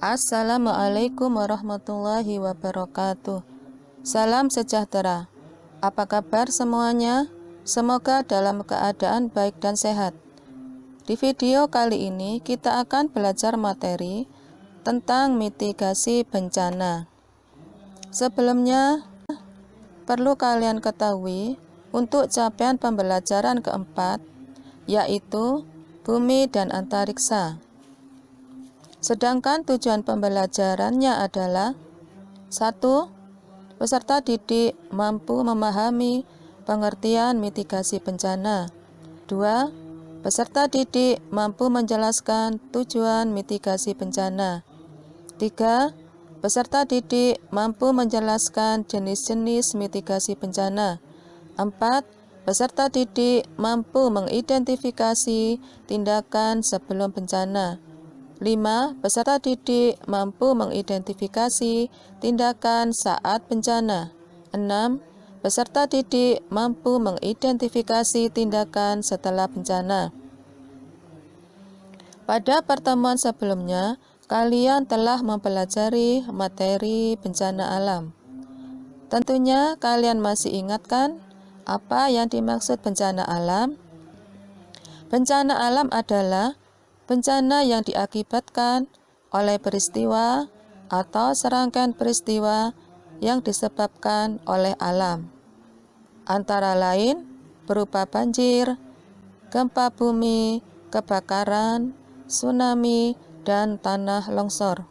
Assalamualaikum warahmatullahi wabarakatuh. Salam sejahtera. Apa kabar semuanya? Semoga dalam keadaan baik dan sehat. Di video kali ini kita akan belajar materi tentang mitigasi bencana. Sebelumnya, perlu kalian ketahui untuk capaian pembelajaran keempat, yaitu bumi dan antariksa. Sedangkan tujuan pembelajarannya adalah 1. Peserta didik mampu memahami pengertian mitigasi bencana. 2. Peserta didik mampu menjelaskan tujuan mitigasi bencana. 3. Peserta didik mampu menjelaskan jenis-jenis mitigasi bencana. 4. Peserta didik mampu mengidentifikasi tindakan sebelum bencana. 5. Peserta didik mampu mengidentifikasi tindakan saat bencana. 6. Peserta didik mampu mengidentifikasi tindakan setelah bencana. Pada pertemuan sebelumnya, kalian telah mempelajari materi bencana alam. Tentunya kalian masih ingat kan apa yang dimaksud bencana alam? Bencana alam adalah bencana yang diakibatkan oleh peristiwa atau serangkaian peristiwa yang disebabkan oleh alam, antara lain berupa banjir, gempa bumi, kebakaran, tsunami, dan tanah longsor.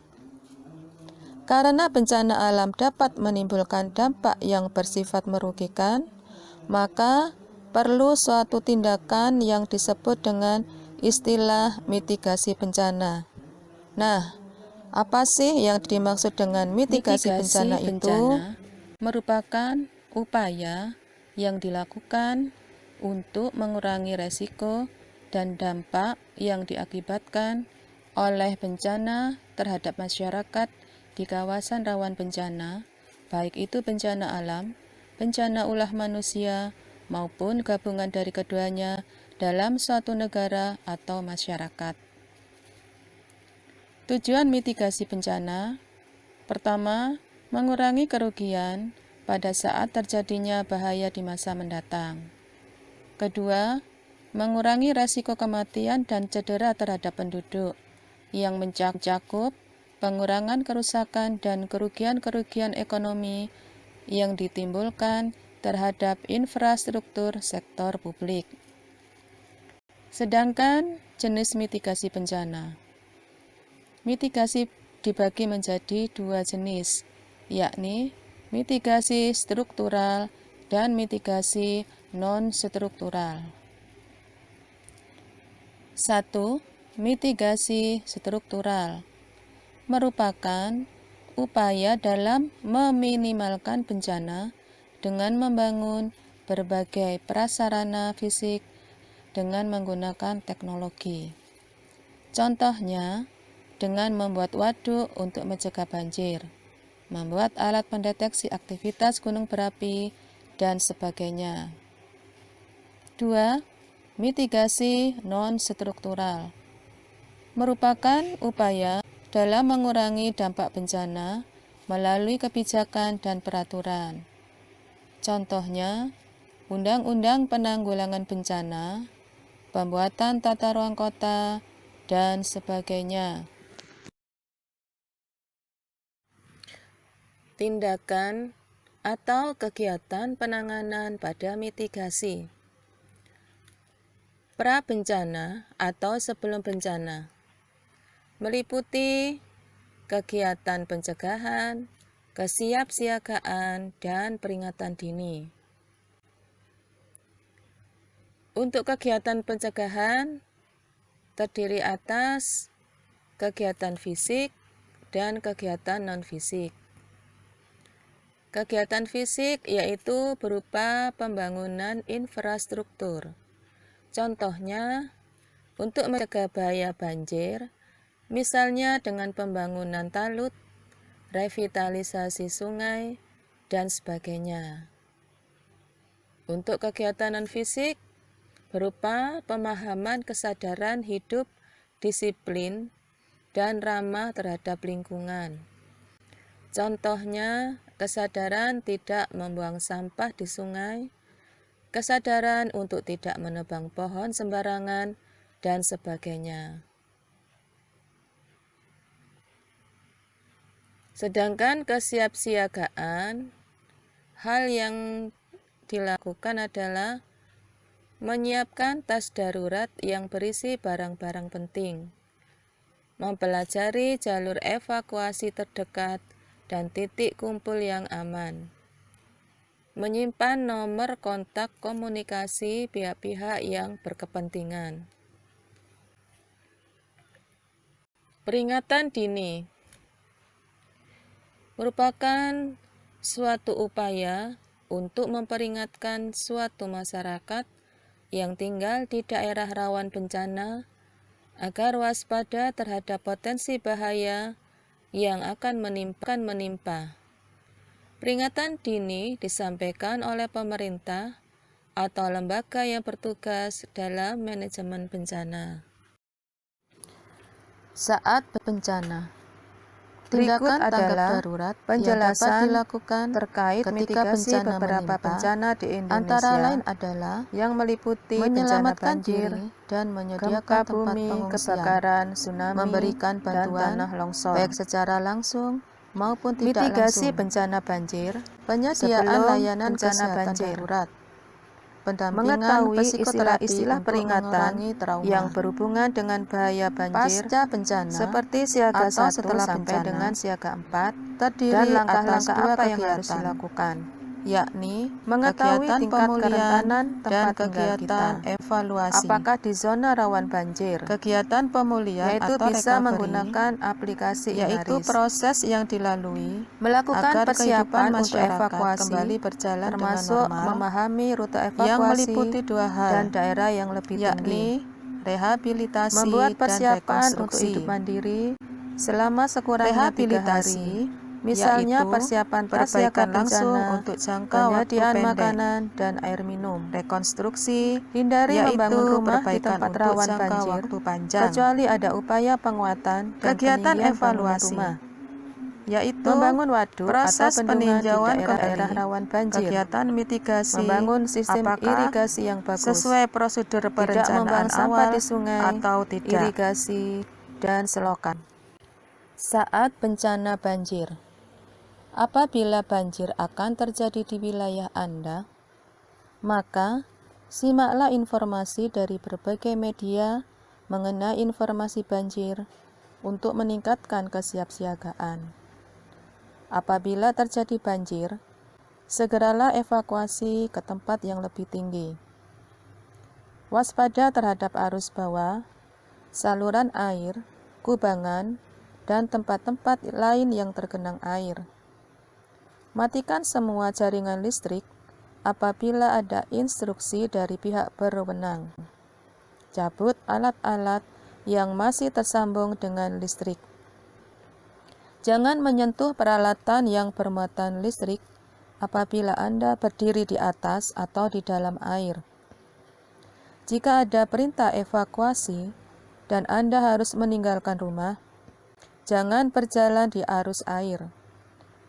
Karena bencana alam dapat menimbulkan dampak yang bersifat merugikan, maka perlu suatu tindakan yang disebut dengan istilah mitigasi bencana. Nah, apa sih yang dimaksud dengan mitigasi bencana itu? Merupakan upaya yang dilakukan untuk mengurangi resiko dan dampak yang diakibatkan oleh bencana terhadap masyarakat di kawasan rawan bencana, baik itu bencana alam, bencana ulah manusia, maupun gabungan dari keduanya dalam suatu negara atau masyarakat. Tujuan mitigasi bencana: pertama, mengurangi kerugian pada saat terjadinya bahaya di masa mendatang. Kedua, mengurangi risiko kematian dan cedera terhadap penduduk yang mencakup pengurangan kerusakan dan kerugian-kerugian ekonomi yang ditimbulkan terhadap infrastruktur sektor publik. Sedangkan jenis mitigasi bencana. Mitigasi dibagi menjadi dua jenis, yakni mitigasi struktural dan mitigasi non-struktural. 1. Mitigasi struktural merupakan upaya dalam meminimalkan bencana dengan membangun berbagai prasarana fisik dengan menggunakan teknologi. Contohnya, dengan membuat waduk untuk mencegah banjir, membuat alat pendeteksi aktivitas gunung berapi, dan sebagainya. 2. Mitigasi non-struktural merupakan upaya dalam mengurangi dampak bencana melalui kebijakan dan peraturan. Contohnya, Undang-Undang Penanggulangan Bencana, pembuatan tata ruang kota, dan sebagainya. Tindakan atau kegiatan penanganan pada mitigasi. Pra-bencana atau sebelum bencana meliputi kegiatan pencegahan, kesiapsiagaan, dan peringatan dini. Untuk kegiatan pencegahan terdiri atas kegiatan fisik dan kegiatan non-fisik. Kegiatan fisik yaitu berupa pembangunan infrastruktur. Contohnya, untuk mencegah bahaya banjir, misalnya dengan pembangunan talut, revitalisasi sungai, dan sebagainya. Untuk kegiatan non-fisik, berupa pemahaman kesadaran hidup disiplin dan ramah terhadap lingkungan. Contohnya, kesadaran tidak membuang sampah di sungai, kesadaran untuk tidak menebang pohon sembarangan, dan sebagainya. Sedangkan kesiapsiagaan, hal yang dilakukan adalah menyiapkan tas darurat yang berisi barang-barang penting, mempelajari jalur evakuasi terdekat dan titik kumpul yang aman, menyimpan nomor kontak komunikasi pihak-pihak yang berkepentingan. Peringatan dini merupakan suatu upaya untuk memperingatkan suatu masyarakat yang tinggal di daerah rawan bencana agar waspada terhadap potensi bahaya yang akan menimpa. Peringatan dini disampaikan oleh pemerintah atau lembaga yang bertugas dalam manajemen bencana. Saat bencana, Berikut tindakan tanggap adalah darurat yang dapat penjelasan dilakukan terkait ketika mitigasi bencana beberapa menimpa, bencana di Indonesia, antara lain adalah yang meliputi bencana menyelamatkan banjir, diri dan gempa menyediakan tempat bumi, pengungsian, kebakaran, tsunami, memberikan dan bantuan tanah longsor. baik secara langsung maupun tidak Mitigasi langsung, bencana banjir, penyediaan sebelum layanan bencana kesehatan banjir, darurat, pendampingan mengetahui psikoterapi istilah-istilah untuk peringatan mengurangi trauma, yang berhubungan dengan bahaya banjir, pasca bencana seperti siaga atau 1 setelah sampai bencana, dengan siaga 4, dan terdiri langkah-langkah atas 2 apa yang harus kegiatan, dilakukan, yakni mengetahui kegiatan tingkat pemulihan kerentanan dan tempat tinggal kegiatan kita, evaluasi. apakah di zona rawan banjir, Kegiatan pemulihan yaitu atau bisa recovery, menggunakan aplikasi yaitu Inaris, proses yang dilalui melakukan agar kehidupan persiapan untuk masyarakat evakuasi, kembali berjalan dengan termasuk normal, memahami rute yang evakuasi meliputi 2 hal, dan daerah yang lebih tinggi, yakni rehabilitasi membuat dan persiapan untuk rekonstruksi. hidup mandiri selama sekurangnya 3 Rehabilitasi, hari, misalnya yaitu persiapan tas siaga perbaikan langsung bencana, untuk jangka waktu penyediaan pendek. makanan dan air minum. Rekonstruksi, Hindari yaitu membangun rumah di perbaikan tempat untuk rawan jangka banjir, waktu panjang. kecuali ada upaya penguatan dan Kegiatan peninggian bangunan evaluasi, rumah. yaitu Membangun waduk atau proses bendungan di peninjauan daerah-daerah kembali, rawan banjir. kegiatan mitigasi, Membangun sistem apakah irigasi yang bagus. sesuai prosedur Tidak perencanaan membuang sampah awal di sungai, atau tidak. irigasi, dan selokan. Saat bencana banjir, apabila banjir akan terjadi di wilayah Anda, maka simaklah informasi dari berbagai media mengenai informasi banjir untuk meningkatkan kesiapsiagaan. Apabila terjadi banjir, segeralah evakuasi ke tempat yang lebih tinggi. Waspada terhadap arus bawah, saluran air, kubangan, dan tempat-tempat lain yang tergenang air. Matikan semua jaringan listrik apabila ada instruksi dari pihak berwenang. Cabut alat-alat yang masih tersambung dengan listrik. Jangan menyentuh peralatan yang bermuatan listrik apabila Anda berdiri di atas atau di dalam air. Jika ada perintah evakuasi dan Anda harus meninggalkan rumah, jangan berjalan di arus air.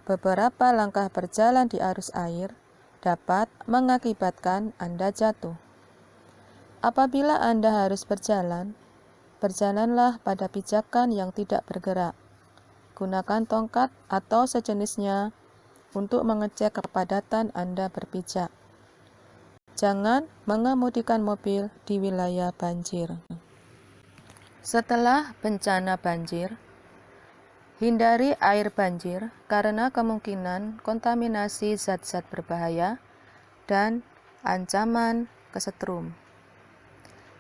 Beberapa langkah berjalan di arus air dapat mengakibatkan Anda jatuh. Apabila Anda harus berjalan, berjalanlah pada pijakan yang tidak bergerak. Gunakan tongkat atau sejenisnya untuk mengecek kepadatan Anda berpijak. Jangan mengemudikan mobil di wilayah banjir. Setelah bencana banjir, hindari air banjir karena kemungkinan kontaminasi zat-zat berbahaya dan ancaman kesetrum.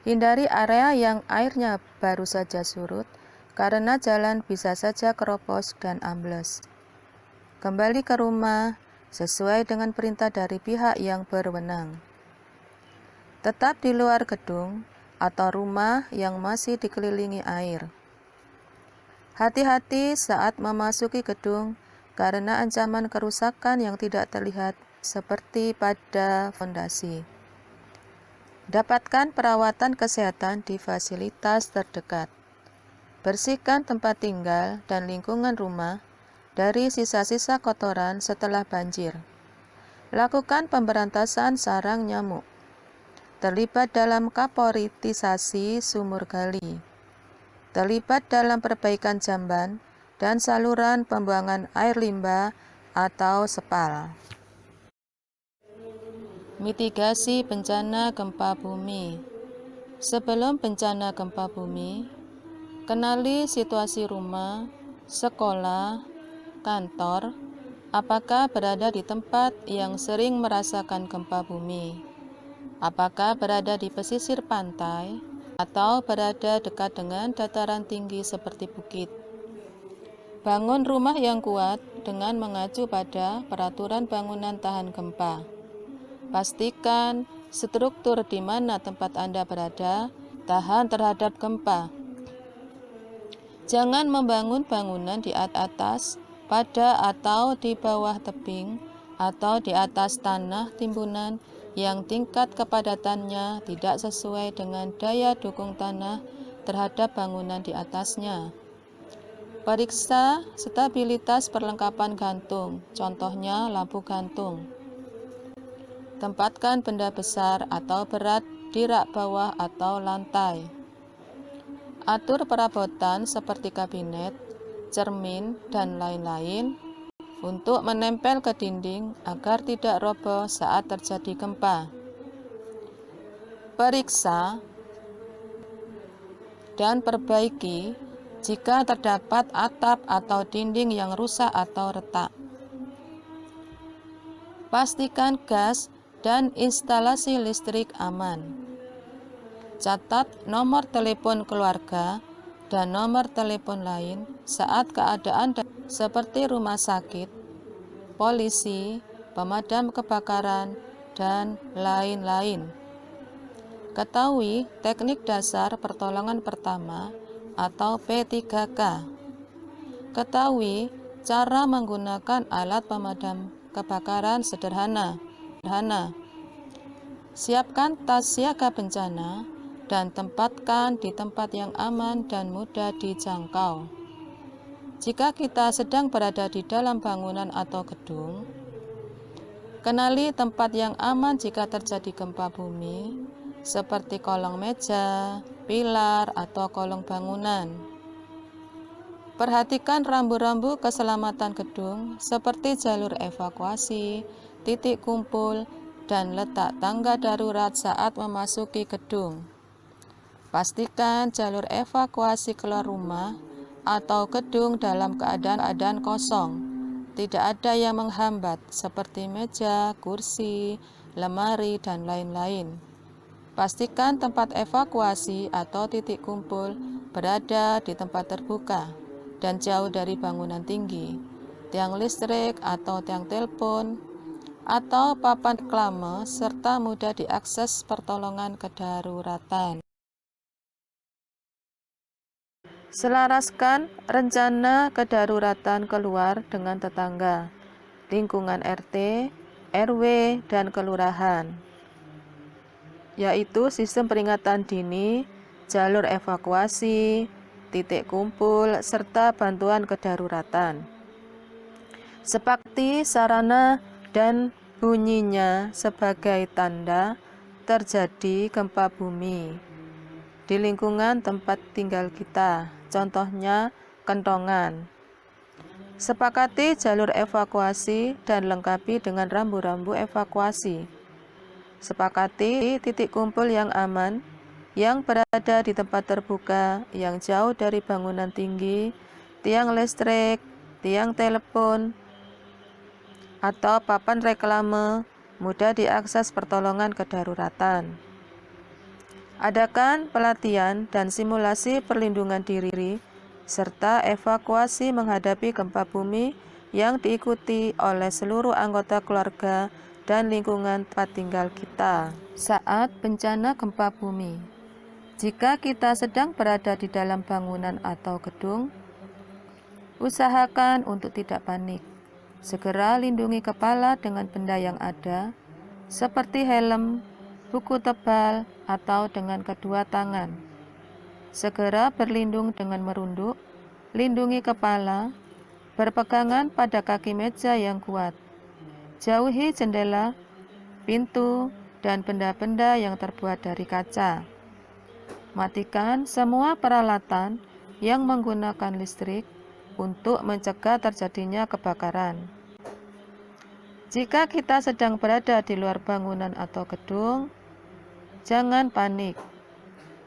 Hindari area yang airnya baru saja surut karena jalan bisa saja keropos dan ambles. Kembali ke rumah sesuai dengan perintah dari pihak yang berwenang. Tetap di luar gedung atau rumah yang masih dikelilingi air. Hati-hati saat memasuki gedung karena ancaman kerusakan yang tidak terlihat seperti pada fondasi. Dapatkan perawatan kesehatan di fasilitas terdekat. Bersihkan tempat tinggal dan lingkungan rumah dari sisa-sisa kotoran setelah banjir. Lakukan pemberantasan sarang nyamuk. Terlibat dalam kaporisasi sumur gali. Terlibat dalam perbaikan jamban dan saluran pembuangan air limbah atau spal. Mitigasi bencana gempa bumi. Sebelum bencana gempa bumi, kenali situasi rumah, sekolah, kantor, apakah berada di tempat yang sering merasakan gempa bumi, apakah berada di pesisir pantai, atau berada dekat dengan dataran tinggi seperti bukit. Bangun rumah yang kuat dengan mengacu pada peraturan bangunan tahan gempa. Pastikan struktur di mana tempat Anda berada tahan terhadap gempa. Jangan membangun bangunan di atas, pada atau di bawah tebing, atau di atas tanah timbunan yang tingkat kepadatannya tidak sesuai dengan daya dukung tanah terhadap bangunan di atasnya. Periksa stabilitas perlengkapan gantung, contohnya lampu gantung. Tempatkan benda besar atau berat di rak bawah atau lantai. Atur perabotan seperti kabinet, cermin, dan lain-lain untuk menempel ke dinding agar tidak roboh saat terjadi gempa. Periksa dan perbaiki jika terdapat atap atau dinding yang rusak atau retak. Pastikan gas dan instalasi listrik aman. Catat nomor telepon keluarga dan nomor telepon lain saat keadaan seperti rumah sakit, polisi, pemadam kebakaran, dan lain-lain. Ketahui teknik dasar pertolongan pertama atau P3K. Ketahui cara menggunakan alat pemadam kebakaran sederhana. Siapkan tas siaga bencana dan tempatkan di tempat yang aman dan mudah dijangkau. Jika kita sedang berada di dalam bangunan atau gedung, kenali tempat yang aman jika terjadi gempa bumi, seperti kolong meja, pilar, atau kolong bangunan. Perhatikan rambu-rambu keselamatan gedung seperti jalur evakuasi, titik kumpul, dan letak tangga darurat saat memasuki gedung. Pastikan jalur evakuasi keluar rumah atau gedung dalam keadaan kosong. Tidak ada yang menghambat seperti meja, kursi, lemari, dan lain-lain. Pastikan tempat evakuasi atau titik kumpul berada di tempat terbuka dan jauh dari bangunan tinggi, tiang listrik atau tiang telepon, atau papan reklame, serta mudah diakses pertolongan kedaruratan. Selaraskan rencana kedaruratan keluar dengan tetangga, lingkungan RT, RW, dan kelurahan, yaitu sistem peringatan dini, jalur evakuasi, titik kumpul, serta bantuan kedaruratan. Sepakati sarana dan bunyinya sebagai tanda terjadi gempa bumi di lingkungan tempat tinggal kita, contohnya kentongan. Sepakati jalur evakuasi dan lengkapi dengan rambu-rambu evakuasi. Sepakati titik kumpul yang aman, yang berada di tempat terbuka, yang jauh dari bangunan tinggi, tiang listrik, tiang telepon, atau papan reklame, mudah diakses pertolongan kedaruratan. Adakan pelatihan dan simulasi perlindungan diri, serta evakuasi menghadapi gempa bumi yang diikuti oleh seluruh anggota keluarga dan lingkungan tempat tinggal kita. Saat bencana gempa bumi, jika kita sedang berada di dalam bangunan atau gedung, usahakan untuk tidak panik. Segera lindungi kepala dengan benda yang ada, seperti helm, buku tebal, atau dengan kedua tangan. segera berlindung dengan merunduk, lindungi kepala, berpegangan pada kaki meja yang kuat. Jauhi jendela, pintu, dan benda-benda yang terbuat dari kaca. Matikan semua peralatan yang menggunakan listrik untuk mencegah terjadinya kebakaran. Jika kita sedang berada di luar bangunan atau gedung, jangan panik.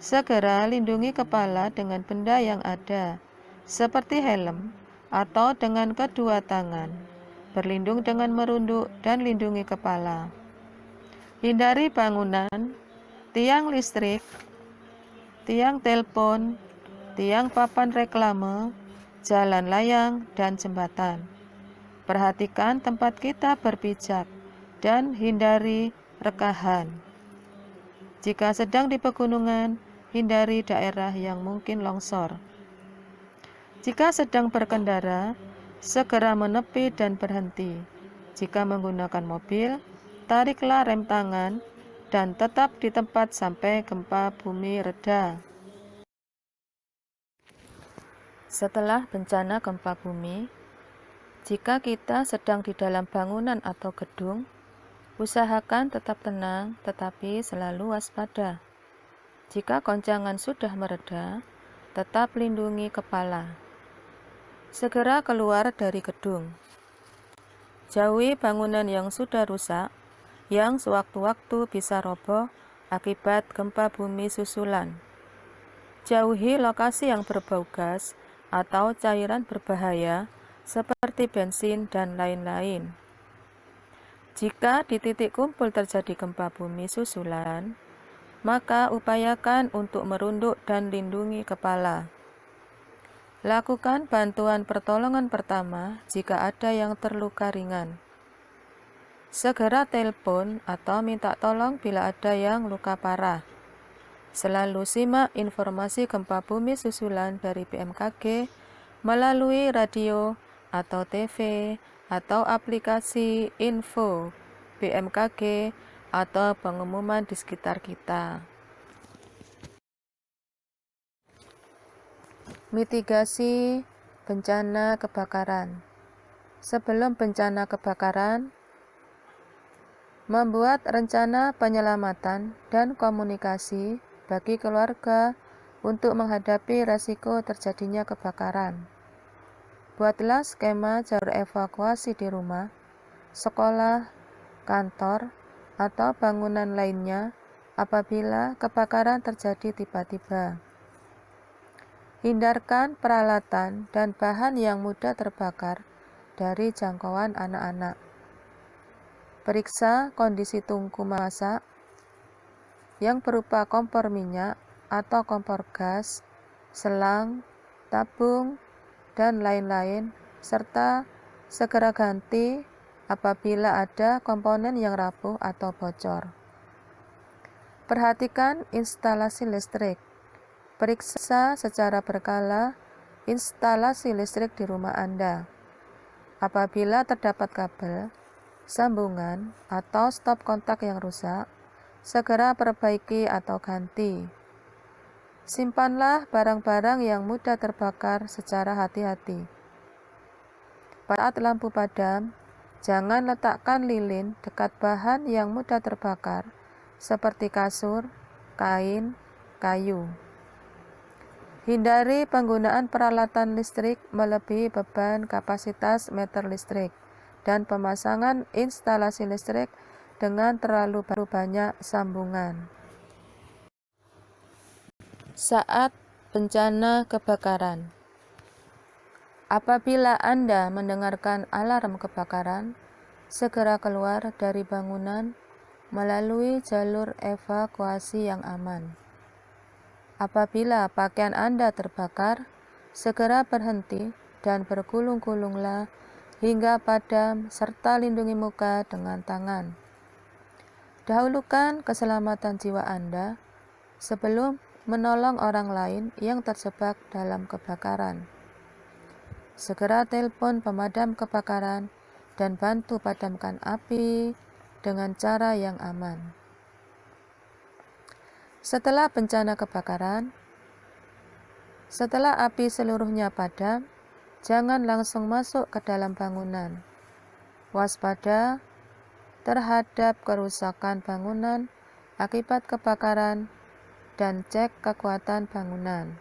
Segera lindungi kepala dengan benda yang ada, seperti helm atau dengan kedua tangan. Berlindung dengan merunduk dan lindungi kepala. Hindari bangunan, tiang listrik, tiang telepon, tiang papan reklame, jalan layang, dan jembatan. Perhatikan tempat kita berpijak dan hindari rekahan. Jika sedang di pegunungan, hindari daerah yang mungkin longsor. Jika sedang berkendara, segera menepi dan berhenti. Jika menggunakan mobil, tariklah rem tangan dan tetap di tempat sampai gempa bumi reda. Setelah bencana gempa bumi, jika kita sedang di dalam bangunan atau gedung, usahakan tetap tenang tetapi selalu waspada. Jika goncangan sudah mereda, tetap lindungi kepala. Segera keluar dari gedung. Jauhi bangunan yang sudah rusak, yang sewaktu-waktu bisa roboh akibat gempa bumi susulan. Jauhi lokasi yang berbau gas atau cairan berbahaya seperti bensin dan lain-lain. Jika di titik kumpul terjadi gempa bumi susulan, maka upayakan untuk merunduk dan lindungi kepala. Lakukan bantuan pertolongan pertama jika ada yang terluka ringan. Segera telepon atau minta tolong bila ada yang luka parah. Selalu simak informasi gempa bumi susulan dari BMKG melalui radio atau TV atau aplikasi info BMKG atau pengumuman di sekitar kita. Mitigasi bencana kebakaran. Sebelum bencana kebakaran, membuat rencana penyelamatan dan komunikasi bagi keluarga untuk menghadapi risiko terjadinya kebakaran. Buatlah skema jalur evakuasi di rumah, sekolah, kantor, atau bangunan lainnya apabila kebakaran terjadi tiba-tiba. Hindarkan peralatan dan bahan yang mudah terbakar dari jangkauan anak-anak. Periksa kondisi tungku masak yang berupa kompor minyak atau kompor gas, selang, tabung, dan lain-lain, serta segera ganti apabila ada komponen yang rapuh atau bocor. Perhatikan instalasi listrik. Periksa secara berkala instalasi listrik di rumah Anda. Apabila terdapat kabel, sambungan, atau stop kontak yang rusak, segera perbaiki atau ganti. Simpanlah barang-barang yang mudah terbakar secara hati-hati. Saat lampu padam, jangan letakkan lilin dekat bahan yang mudah terbakar, seperti kasur, kain, kayu. Hindari penggunaan peralatan listrik melebihi beban kapasitas meter listrik dan pemasangan instalasi listrik dengan terlalu banyak sambungan. Saat bencana kebakaran. Apabila Anda mendengarkan alarm kebakaran, segera keluar dari bangunan melalui jalur evakuasi yang aman. Apabila pakaian Anda terbakar, segera berhenti dan bergulung-gulunglah hingga padam serta lindungi muka dengan tangan. Dahulukan keselamatan jiwa Anda sebelum menolong orang lain yang terjebak dalam kebakaran. Segera telepon pemadam kebakaran dan bantu padamkan api dengan cara yang aman. Setelah bencana kebakaran, Setelah api seluruhnya padam, jangan langsung masuk ke dalam bangunan. Waspada terhadap kerusakan bangunan akibat kebakaran dan cek kekuatan bangunan.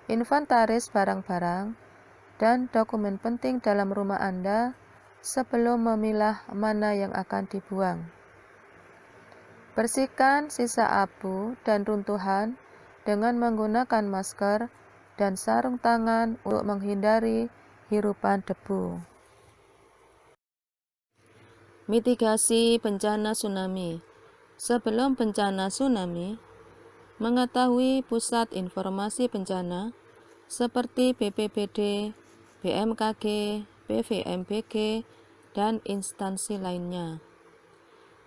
Inventaris barang-barang dan dokumen penting dalam rumah Anda sebelum memilah mana yang akan dibuang. Bersihkan sisa abu dan runtuhan dengan menggunakan masker dan sarung tangan untuk menghindari hirupan debu. Mitigasi bencana tsunami. Sebelum bencana tsunami, mengetahui pusat informasi bencana seperti BPBD, BMKG, BVMBG, dan instansi lainnya.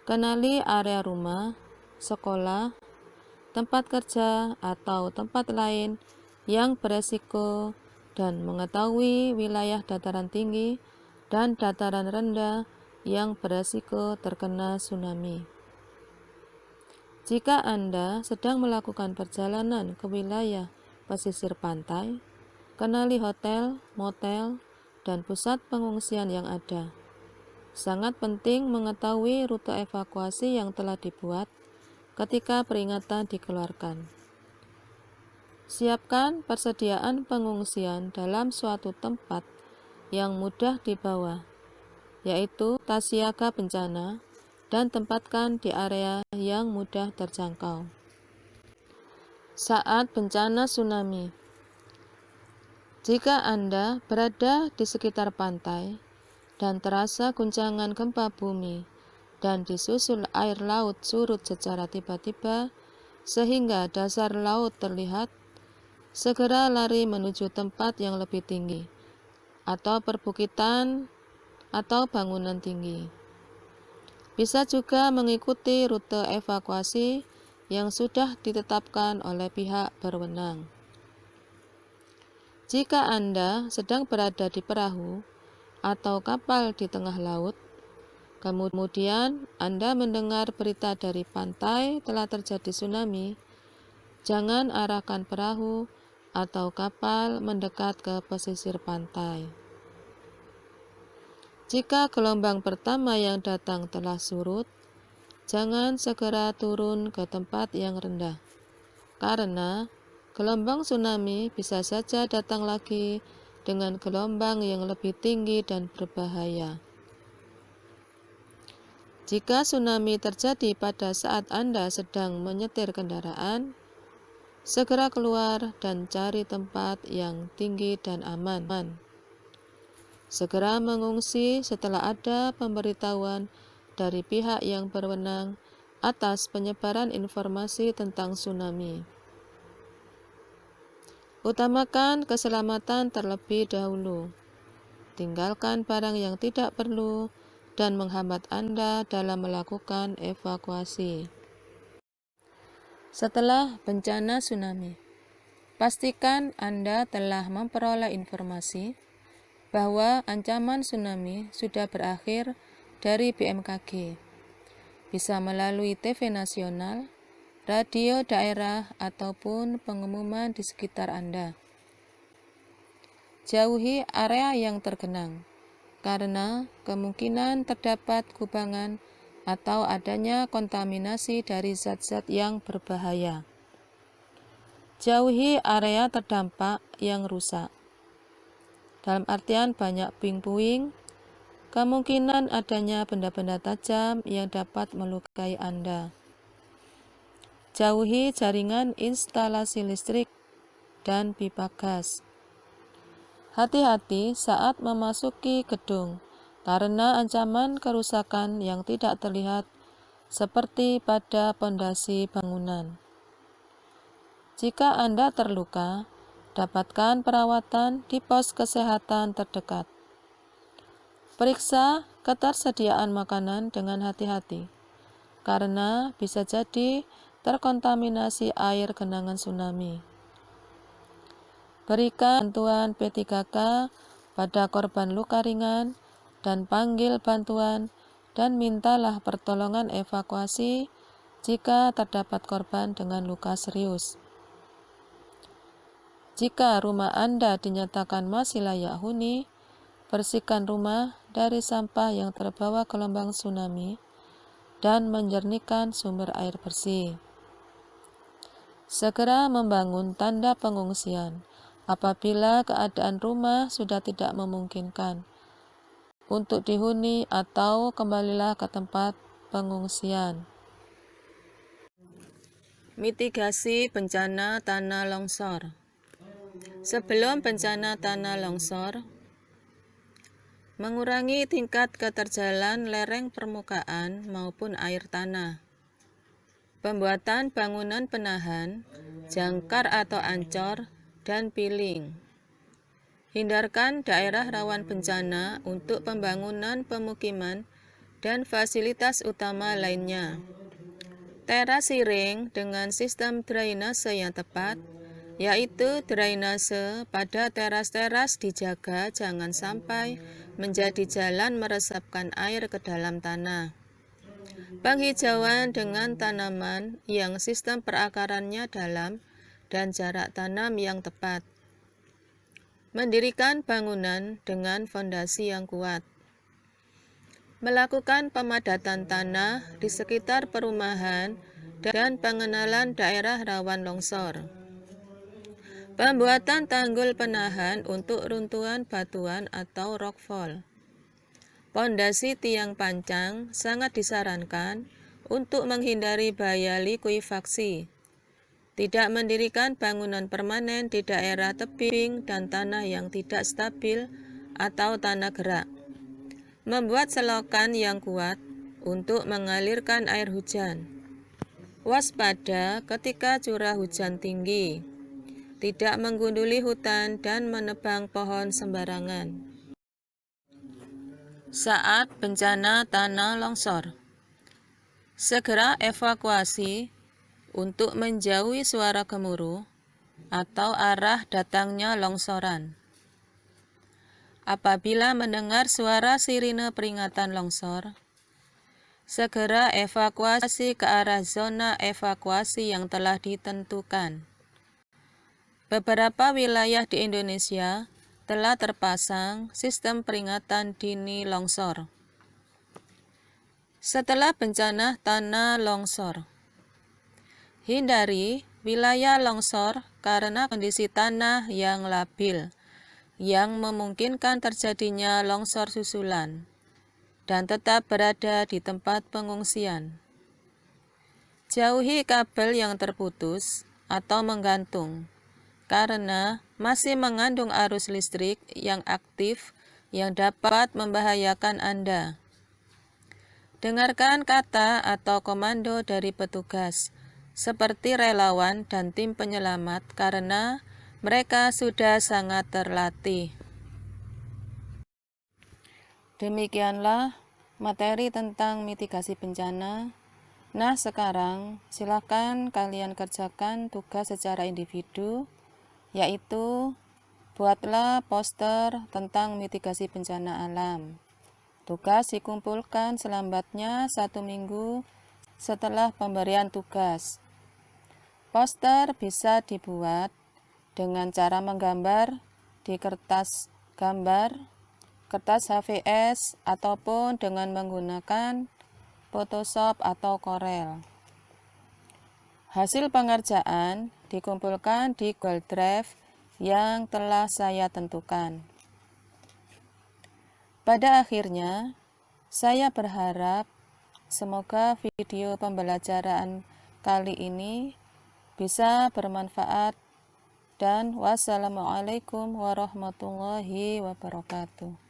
Kenali area rumah, sekolah, tempat kerja, atau tempat lain yang beresiko dan mengetahui wilayah dataran tinggi dan dataran rendah yang beresiko terkena tsunami. Jika Anda sedang melakukan perjalanan ke wilayah pesisir pantai, kenali hotel, motel, dan pusat pengungsian yang ada. Sangat penting mengetahui rute evakuasi yang telah dibuat ketika peringatan dikeluarkan. Siapkan persediaan pengungsian dalam suatu tempat yang mudah dibawa, yaitu tas siaga bencana, dan tempatkan di area yang mudah terjangkau. Saat bencana tsunami, jika Anda berada di sekitar pantai dan terasa guncangan gempa bumi dan disusul air laut surut secara tiba-tiba sehingga dasar laut terlihat, segera lari menuju tempat yang lebih tinggi atau perbukitan atau bangunan tinggi. Bisa juga mengikuti rute evakuasi yang sudah ditetapkan oleh pihak berwenang. Jika Anda sedang berada di perahu atau kapal di tengah laut, kemudian Anda mendengar berita dari pantai telah terjadi tsunami, jangan arahkan perahu atau kapal mendekat ke pesisir pantai. Jika gelombang pertama yang datang telah surut, jangan segera turun ke tempat yang rendah, karena gelombang tsunami bisa saja datang lagi dengan gelombang yang lebih tinggi dan berbahaya. Jika tsunami terjadi pada saat Anda sedang menyetir kendaraan, segera keluar dan cari tempat yang tinggi dan aman. Segera mengungsi setelah ada pemberitahuan dari pihak yang berwenang atas penyebaran informasi tentang tsunami. Utamakan keselamatan terlebih dahulu. Tinggalkan barang yang tidak perlu dan menghambat Anda dalam melakukan evakuasi. Setelah bencana tsunami, pastikan Anda telah memperoleh informasi bahwa ancaman tsunami sudah berakhir dari BMKG, bisa melalui TV nasional, radio daerah, ataupun pengumuman di sekitar Anda. Jauhi area yang tergenang, karena kemungkinan terdapat kubangan atau adanya kontaminasi dari zat-zat yang berbahaya. Jauhi area terdampak yang rusak. Dalam artian banyak puing-puing, kemungkinan adanya benda-benda tajam yang dapat melukai Anda. Jauhi jaringan instalasi listrik dan pipa gas. Hati-hati saat memasuki gedung karena ancaman kerusakan yang tidak terlihat seperti pada pondasi bangunan. Jika Anda terluka, dapatkan perawatan di pos kesehatan terdekat. Periksa ketersediaan makanan dengan hati-hati, karena bisa jadi terkontaminasi air genangan tsunami. Berikan bantuan P3K pada korban luka ringan dan panggil bantuan dan mintalah pertolongan evakuasi jika terdapat korban dengan luka serius. Jika rumah Anda dinyatakan masih layak huni, bersihkan rumah dari sampah yang terbawa gelombang tsunami dan menjernihkan sumber air bersih. Segera membangun tanda pengungsian apabila keadaan rumah sudah tidak memungkinkan untuk dihuni atau kembalilah ke tempat pengungsian. Mitigasi bencana tanah longsor. Sebelum bencana tanah longsor, mengurangi tingkat keterjalan lereng permukaan maupun air tanah. Pembuatan bangunan penahan, jangkar atau ancor, dan piling. Hindarkan daerah rawan bencana untuk pembangunan pemukiman dan fasilitas utama lainnya. Terasiring dengan sistem drainase yang tepat, yaitu drainase pada teras-teras dijaga jangan sampai menjadi jalan meresapkan air ke dalam tanah. Penghijauan dengan tanaman yang sistem perakarannya dalam dan jarak tanam yang tepat. Mendirikan bangunan dengan fondasi yang kuat. Melakukan pemadatan tanah di sekitar perumahan dan pengenalan daerah rawan longsor. Pembuatan tanggul penahan untuk runtuhan batuan atau rockfall. Pondasi tiang pancang sangat disarankan untuk menghindari bahaya likuifaksi. Tidak mendirikan bangunan permanen di daerah tebing dan tanah yang tidak stabil atau tanah gerak. Membuat selokan yang kuat untuk mengalirkan air hujan. Waspada ketika curah hujan tinggi. Tidak menggunduli hutan dan menebang pohon sembarangan. Saat bencana tanah longsor, segera evakuasi untuk menjauhi suara gemuruh atau arah datangnya longsoran. Apabila mendengar suara sirine peringatan longsor, segera evakuasi ke arah zona evakuasi yang telah ditentukan. Beberapa wilayah di Indonesia telah terpasang sistem peringatan dini longsor. Setelah bencana tanah longsor, hindari wilayah longsor karena kondisi tanah yang labil, yang memungkinkan terjadinya longsor susulan, dan tetap berada di tempat pengungsian. Jauhi kabel yang terputus atau menggantung, karena masih mengandung arus listrik yang aktif yang dapat membahayakan Anda. Dengarkan kata atau komando dari petugas, seperti relawan dan tim penyelamat, karena mereka sudah sangat terlatih. Demikianlah materi tentang mitigasi bencana. Nah, sekarang silakan kalian kerjakan tugas secara individu, yaitu buatlah poster tentang mitigasi bencana alam. Tugas dikumpulkan selambatnya 1 minggu setelah pemberian tugas. Poster bisa dibuat dengan cara menggambar di kertas gambar, kertas HVS, ataupun dengan menggunakan Photoshop atau Corel. Hasil pengerjaan dikumpulkan di Google Drive yang telah saya tentukan. Pada akhirnya, saya berharap semoga video pembelajaran kali ini bisa bermanfaat dan wassalamualaikum warahmatullahi wabarakatuh.